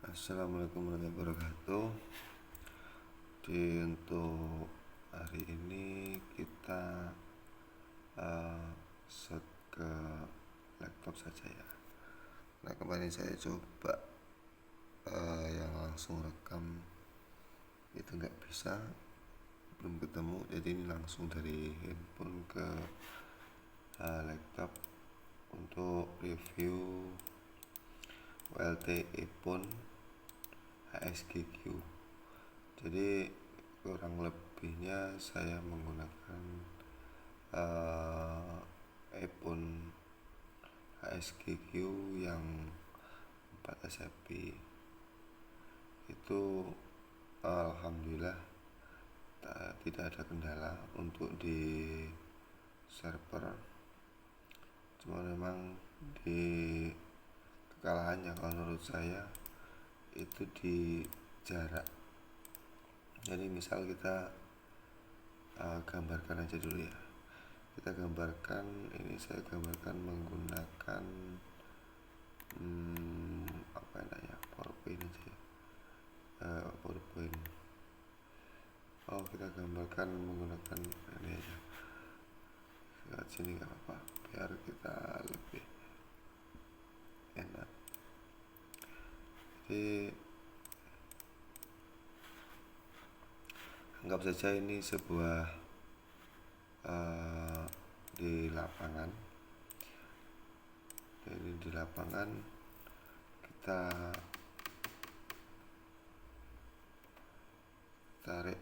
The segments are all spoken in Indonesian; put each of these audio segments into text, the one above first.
Assalamualaikum warahmatullahi wabarakatuh. Untuk hari ini kita set ke laptop saja ya. Nah, kemarin saya coba yang langsung rekam itu nggak bisa, belum ketemu. Jadi ini langsung dari handphone ke laptop untuk review WLT Epon HSGQ. Jadi kurang lebihnya saya menggunakan Epon HSGQ yang 4 SFP. Itu alhamdulillah tidak ada kendala untuk di server. Cuma memang di kekalahannya kalau menurut saya itu di jarak. Jadi misal kita gambarkan aja dulu ya. Kita gambarkan, ini saya gambarkan menggunakan apa namanya, PowerPoint aja ya. PowerPoint. Kita gambarkan menggunakan ini aja. Lihat sini nggak apa-apa, biar kita lebih enak. Jadi anggap saja ini sebuah di lapangan. Jadi di lapangan kita tarik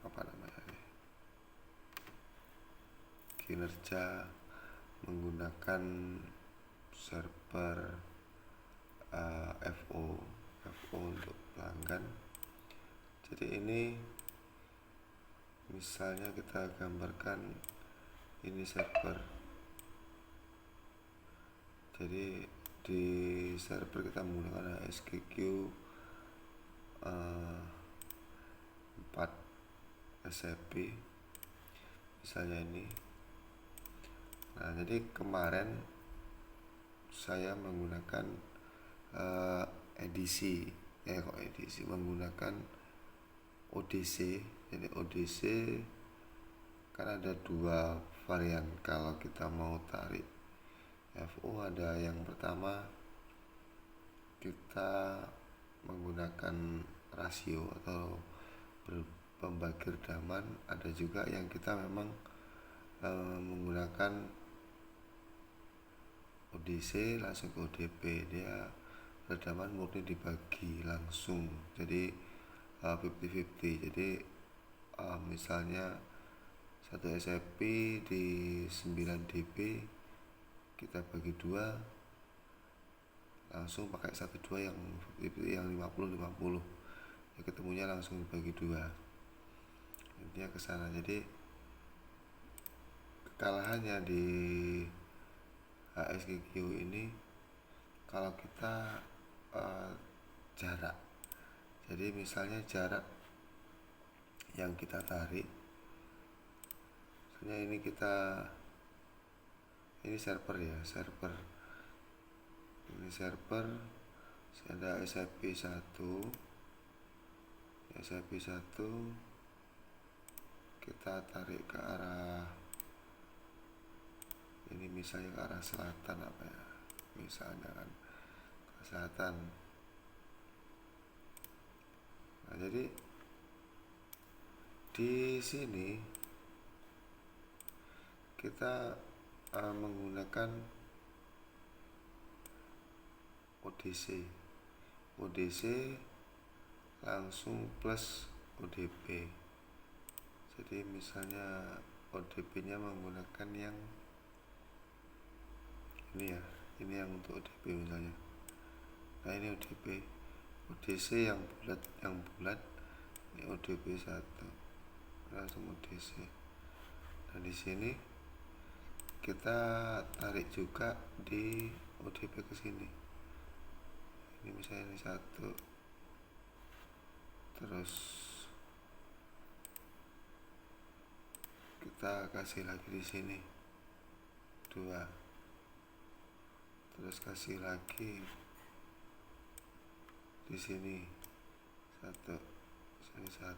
apa namanya ini, kinerja menggunakan server FO untuk pelanggan. Jadi ini misalnya kita gambarkan ini server. Jadi di server kita menggunakan HSGQ 4 SFP misalnya ini. Nah, jadi kemarin saya menggunakan menggunakan ODC. Jadi ODC kan ada dua varian kalau kita mau tarik FO. Ada yang pertama kita menggunakan rasio atau pembagi redaman. Ada juga yang kita memang menggunakan ODC langsung ke ODP. Dia redaman murni dibagi langsung, jadi 50-50. Jadi misalnya 1 SFP di 9 dB kita bagi 2, langsung pakai 1/2 yang 50-50 ya, ketemunya langsung dibagi 2. Intinya ke sana. Jadi kekalahannya di HSGQ ini kalau kita jarak. Jadi misalnya jarak yang kita tarik, misalnya ini server ya, ini server ada SFP1 kita tarik ke arah ini, misalnya ke arah selatan apa ya, misalnya kan ke selatan. Nah, jadi di sini kita menggunakan ODC langsung plus ODP. Jadi misalnya ODP nya menggunakan yang ini ya, ini yang untuk ODP misalnya. Nah, ini ODC yang bulat ini ODP 1 langsung ODC. Dan di sini kita tarik juga di ODP ke sini. Ini misalnya ini 1, terus kita kasih lagi di sini 2, terus kasih lagi di sini 1, sini 1.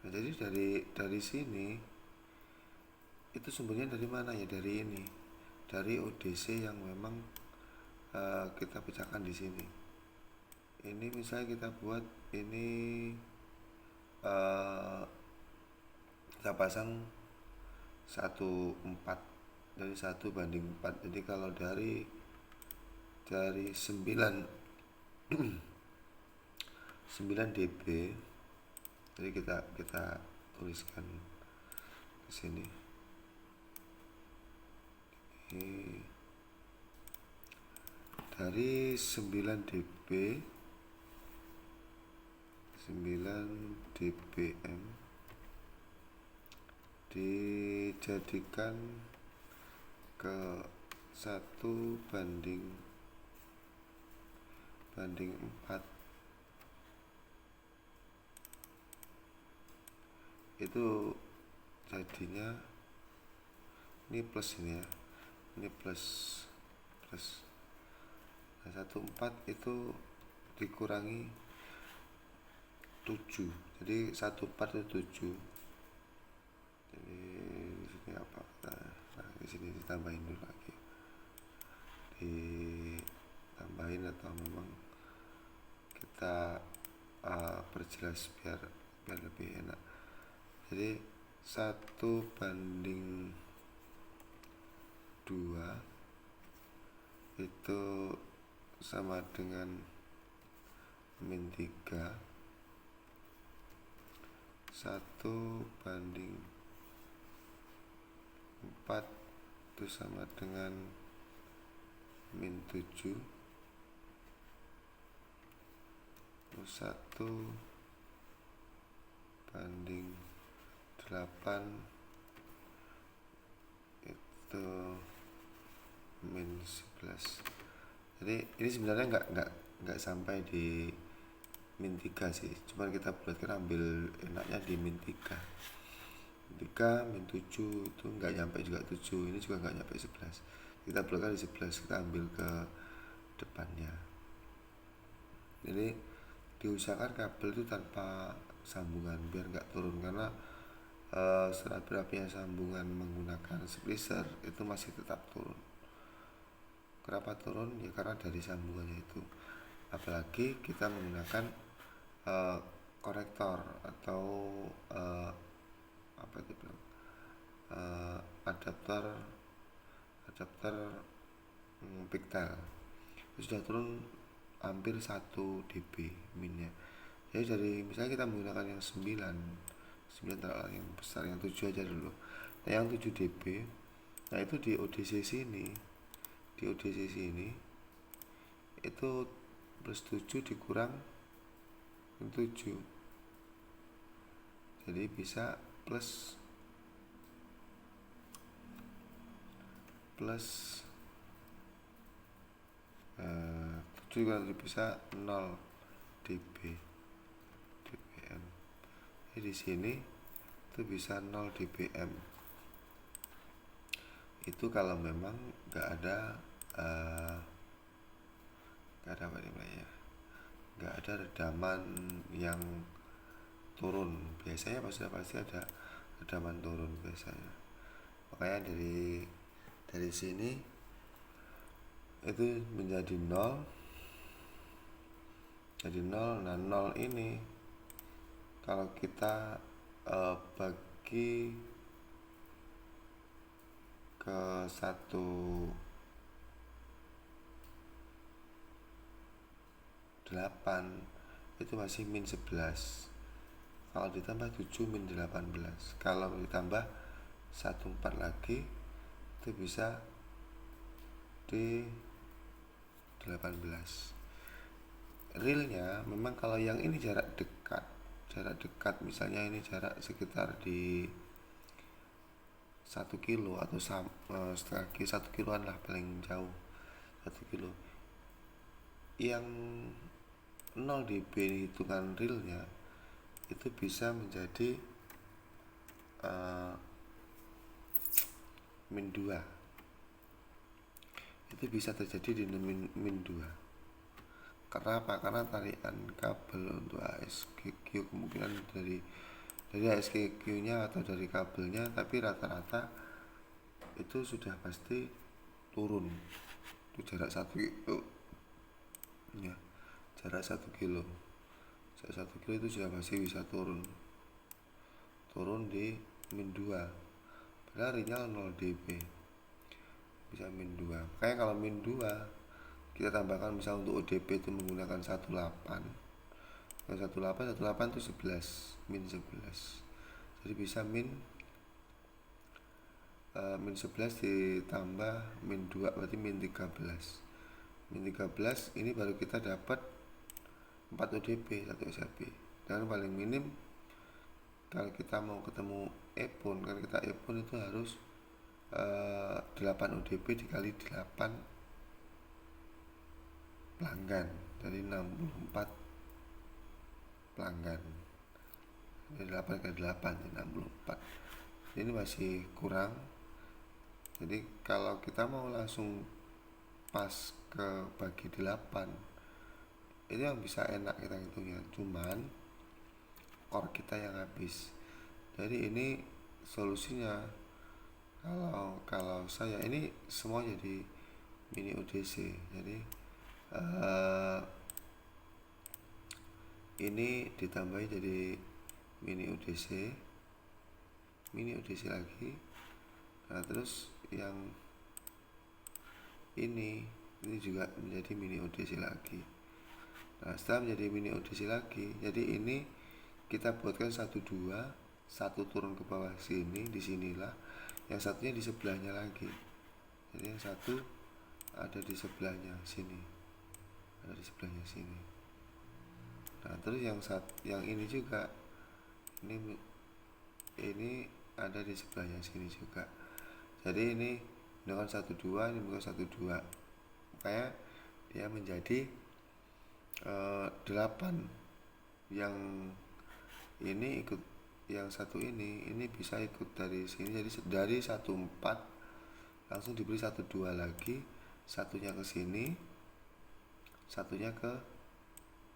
Nah, jadi dari sini itu sumbernya dari mana ya? Dari ini, dari ODC yang memang kita pecahkan di sini. Ini misalnya kita buat ini kita pasang 1/4, dari 1/4. Jadi kalau dari 9 dB, jadi kita tuliskan di sini. Ini dari 9 dBm dijadikan ke 1/4, itu jadinya ini plus, ini ya, ini plus. Nah, 1/4 itu dikurangi 7, jadi 1/4 itu 7. Jadi di sini apa? Nah, di sini ditambahin dulu lagi, ditambahin atau memang kita perjelas biar lebih enak. Jadi 1/2 itu sama dengan -3. 1/4 itu sama dengan -7. 1/8 itu -11. Jadi ini sebenarnya nggak sampai di -3 sih, cuman kita bulatkan, ambil enaknya di -3. -7 itu nggak nyampe juga 7, ini juga nggak nyampe 11. Kita bulatkan di 11, kita ambil ke depannya. Jadi diusahakan kabel itu tanpa sambungan biar nggak turun, karena serat berapinya sambungan menggunakan splicer itu masih tetap turun. Kenapa turun? Ya karena dari sambungannya itu. Apalagi kita menggunakan korektor atau apa itu bilang, adapter pigtail, sudah turun hampir 1 dB minnya. Jadi dari misalnya kita menggunakan yang 9 yang besar, yang 7 aja dulu. Nah, yang 7 dB, nah itu di ODC sini itu plus 7 dikurang 7, jadi bisa plus 7 kan bisa 0 dBm. Jadi di sini itu bisa 0 dBm. Itu kalau memang nggak ada apa namanya, nggak ada redaman yang turun. Biasanya pasti ada redaman turun biasanya. Makanya dari sini itu menjadi 0, jadi 0. Nah, 0 ini kalau kita bagi ke 1/8 itu masih -11. Kalau ditambah 7 -18. Kalau ditambah 1/4 lagi itu bisa di 18. Realnya memang kalau yang ini jarak dekat, misalnya ini jarak sekitar di 1 kilo atau setengah kilo, 1 kiloan lah paling jauh, 1 kilo. Yang 0 dB hitungan realnya itu bisa menjadi -2. Itu bisa terjadi di -2. Karena apa? Karena tarikan kabel untuk ASQQ kemungkinan dari ASQQ nya atau dari kabelnya, tapi rata-rata itu sudah pasti turun. Itu jarak 1 kilo ya, jarak 1 kilo itu sudah pasti bisa turun di min 2, padahal ringnya 0 dB bisa min 2. Makanya kalau min 2 kita tambahkan, misal untuk ODP itu menggunakan 18. Kalau 18 itu 11, min 11. Jadi bisa min 11 ditambah min 2 berarti min 13. Min 13 ini baru kita dapat 4 ODP 1 SHP. Dan paling minim kalau kita mau ketemu epon, kan kita epon itu harus 8 ODP dikali 8 pelanggan, jadi 64 pelanggan. Jadi 8 kali 8 jadi 64. Ini masih kurang. Jadi kalau kita mau langsung pas ke bagi 8, itu yang bisa enak kita hitungnya, cuman core kita yang habis. Jadi ini solusinya, kalau saya ini semua jadi mini ODC. Jadi ini ditambahi jadi mini ODC lagi. Nah terus yang ini juga menjadi mini ODC lagi. Nah setelah menjadi mini ODC lagi, jadi ini kita buatkan 1 2, satu turun ke bawah sini, di sinilah, yang satunya di sebelahnya lagi. Jadi yang satu ada di sebelahnya sini, Nah terus yang ini juga, ini ada di sebelahnya sini juga. Jadi ini dengan 1 2, ini bukan 1 2, makanya dia menjadi 8. Yang ini ikut, yang satu ini bisa ikut dari sini. Jadi dari 1 4 langsung diberi 1 2 lagi, satunya ke sini, satunya ke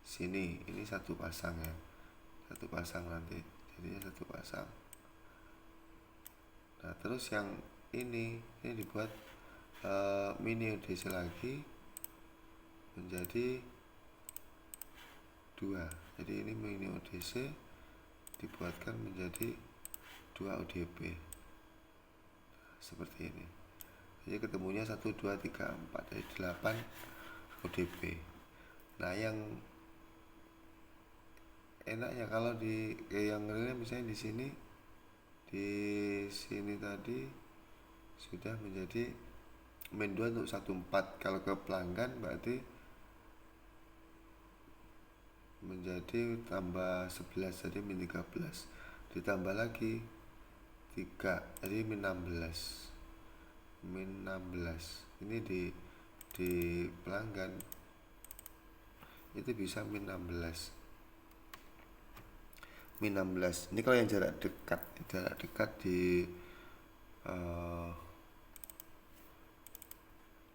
sini. Ini satu pasang ya, satu pasang nanti, jadinya satu pasang. Nah terus yang ini dibuat mini ODC lagi menjadi 2. Jadi ini mini ODC dibuatkan menjadi 2 ODP seperti ini. Jadi ketemunya 1 2 3 4, jadi 8 ODP. Nah yang enaknya kalau yang realnya misalnya di sini tadi sudah menjadi min 2 untuk 1 4. Kalau ke pelanggan berarti menjadi tambah 11, jadi min 13, ditambah lagi 3, jadi min 16. Ini di pelanggan itu bisa min 16. Ini kalau yang jarak dekat di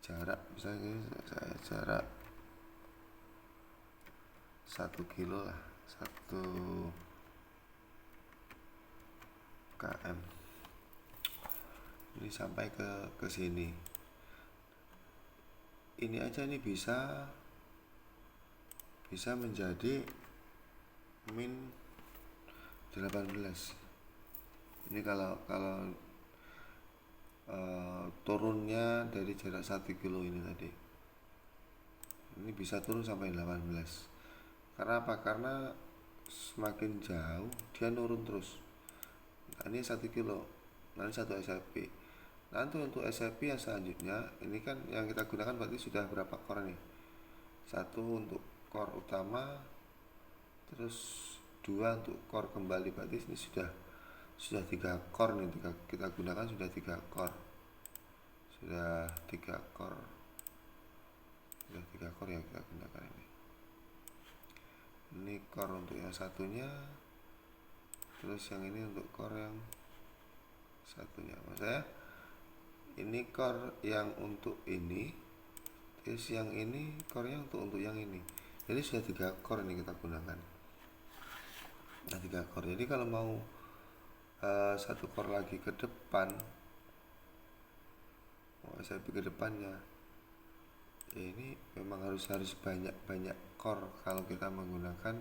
jarak, misalnya saya jarak 1 kilo lah, 1 km, ini sampai ke sini. Ini aja ini bisa menjadi min 18. Ini kalau turunnya dari jarak 1 kilo ini tadi, ini bisa turun sampai 18. Karena apa? Karena semakin jauh dia nurun terus. Nah, ini 1 kilo, nanti 1 SHP. Nanti untuk SHP yang selanjutnya, ini kan yang kita gunakan berarti sudah berapa core nih? 1 untuk core utama, terus 2 untuk core kembali, berarti ini sudah 3 core nih kita gunakan, sudah 3 core. Sudah 3 core yang kita gunakan ini. Ini core untuk yang satunya, terus yang ini untuk core yang satunya. Maksudnya ini core yang untuk ini, terus yang ini core yang untuk yang ini. Ini sudah 3 core ini kita gunakan. Nah 3 core. Jadi kalau mau 1 core lagi ke depan, SIP ke depannya, ini memang harus banyak core kalau kita menggunakan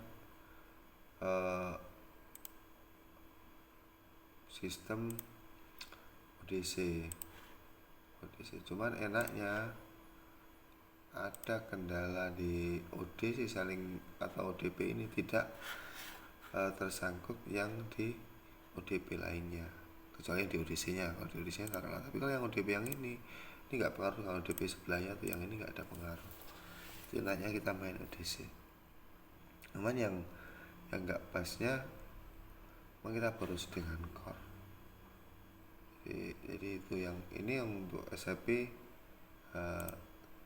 sistem ODC. Cuman enaknya ada kendala di ODC atau ODP ini tidak tersangkut yang di ODP lainnya, kecuali di ODC-nya. Kalau di ODC-nya taruhlah, tapi kalau yang ODP yang ini nggak pengaruh. Kalau ODP sebelahnya tuh yang ini nggak ada pengaruh. Itu enaknya kita main ODC. Cuman yang nggak pasnya memang kita harus dengan core. Jadi itu yang ini yang untuk SIP.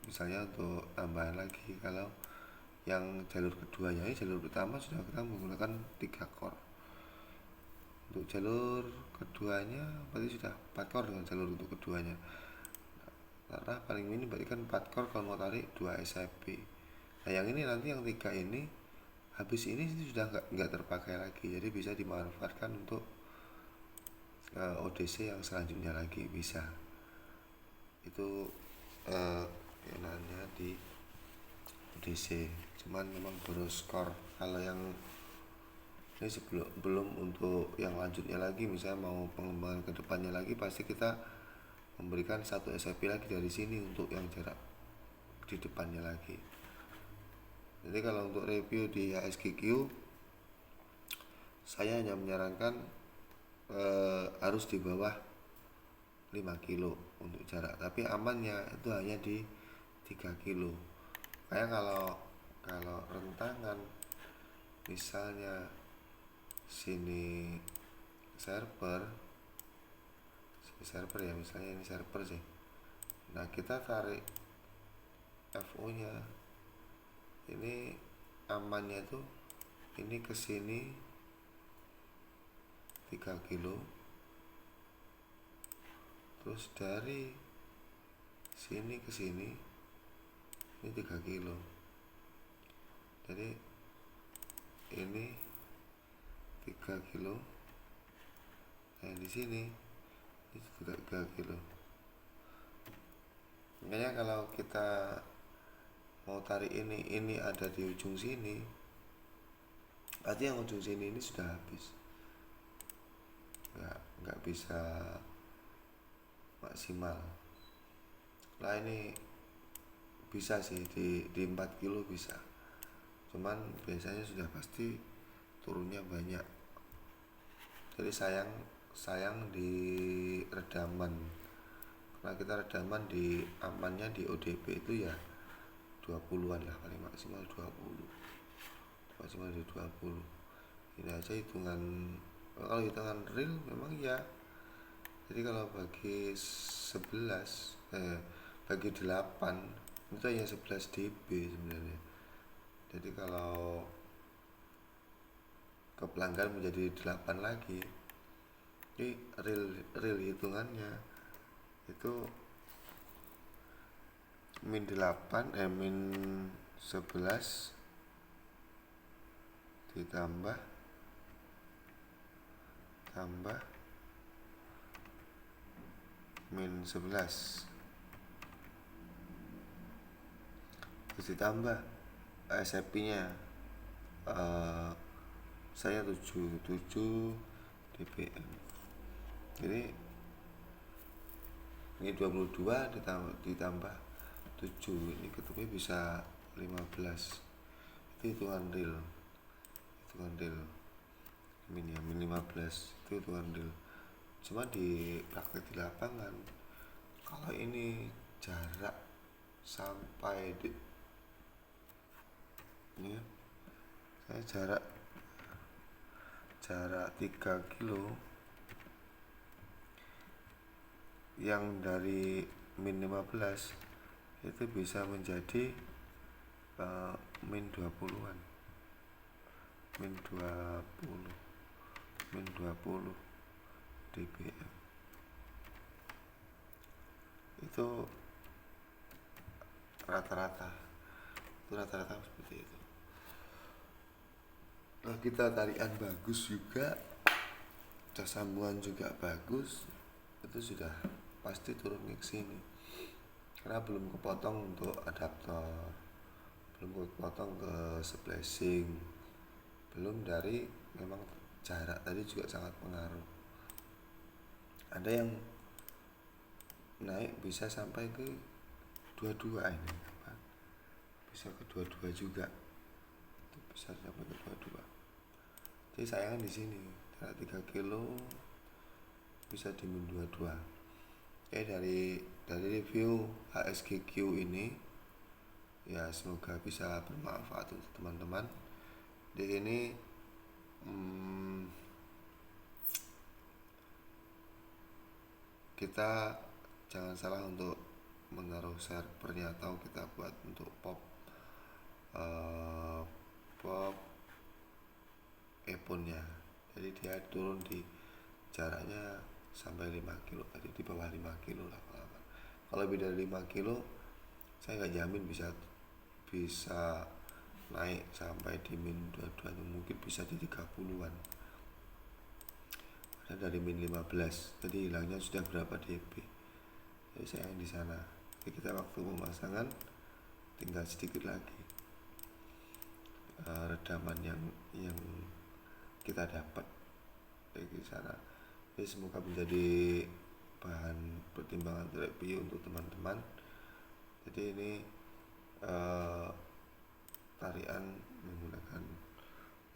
Misalnya untuk tambahan lagi, kalau yang jalur keduanya, ini jalur pertama sudah kita menggunakan 3 core. Untuk jalur keduanya berarti sudah 4 core dengan jalur untuk keduanya. Karena paling minim berarti kan 4 core kalau mau tarik 2 SIP. Nah yang ini nanti yang 3 ini habis ini sudah nggak terpakai lagi, jadi bisa dimanfaatkan untuk ODC yang selanjutnya lagi bisa. Itu enaknya di ODC. Cuman memang boros core. Kalau yang ini belum untuk yang lanjutnya lagi, misalnya mau pengembangan kedepannya lagi, pasti kita memberikan 1 SIP lagi dari sini untuk yang jarak di depannya lagi. Jadi kalau untuk review di HSQQ, saya hanya menyarankan harus di bawah 5 kilo untuk jarak, tapi amannya itu hanya di 3 kilo. Kayak kalau rentangan, misalnya sini server ya, misalnya ini server sih. Nah kita tarik FO nya, ini amannya tuh ini ke sini 3 kilo, terus dari sini ke sini ini 3 kilo. Jadi ini 3 kilo. Nah di sini itu juga 3 kilo. Makanya kalau kita mau tarik ini ada di ujung sini, berarti yang ujung sini ini sudah habis, nggak bisa maksimal. Nah ini bisa sih di 4 kilo bisa, cuman biasanya sudah pasti turunnya banyak. Jadi sayang di redaman, karena kita redaman di amannya di ODP itu ya 20-an lah, paling maksimal 20, maksimal di 20. Ini aja hitungan, kalau hitungan real memang ya. Jadi kalau bagi 11 bagi 8 itu hanya 11 dB sebenarnya. Jadi kalau ke pelanggan menjadi 8 lagi, ini real hitungannya itu min 11 ditambah min 11 terus ditambah SIP nya saya 7 dBm. Jadi ini 22 ditambah 7, ini ketemunya bisa 15. Itu hitungan real min 15 itu hitungan real. Cuma di praktek di lapangan, kalau ini jarak sampai di ini ya, saya jarak 3 kilo yang dari min 15 itu bisa menjadi min 20-an, min 20 dBm. Itu rata-rata seperti itu. kita tarian bagus juga, cas sambungan juga bagus, itu sudah pasti turun ke sini. Karena belum kepotong untuk adaptor, belum kepotong ke splashing, belum dari memang jarak tadi juga sangat pengaruh. Ada yang naik bisa sampai ke 22 ini, bisa ke 22 juga, itu bisa sampai ke 22. Jadi sayangnya di sini jarak 3 kilo bisa di min 22. Oke, dari review HSGQ ini ya semoga bisa bermanfaat untuk teman-teman. Di ini kita jangan salah untuk menaruh servernya atau kita buat untuk pop eponnya. Jadi dia turun di jaraknya sampai 5 kilo, jadi di bawah 5 kilo lah. Kalau lebih dari 5 kilo saya nggak jamin bisa naik sampai di min 22, mungkin bisa di 30-an. Ada dari min 15, jadi hilangnya sudah berapa dB. Jadi saya di sana. Jadi kita waktu pemasangan tinggal sedikit lagi redaman yang kita dapat dari sana. Jadi semoga menjadi bahan pertimbangan review untuk teman-teman. Jadi ini tarian menggunakan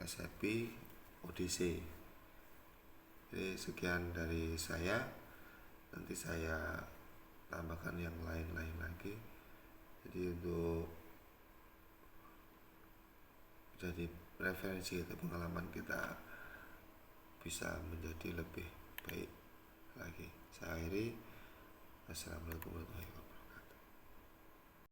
SFP ODC. Jadi sekian dari saya, nanti saya tambahkan yang lain-lain lagi. Jadi untuk jadi referensi atau pengalaman kita bisa menjadi lebih baik lagi. Saya akhiri. Assalamualaikum warahmatullahi wabarakatuh.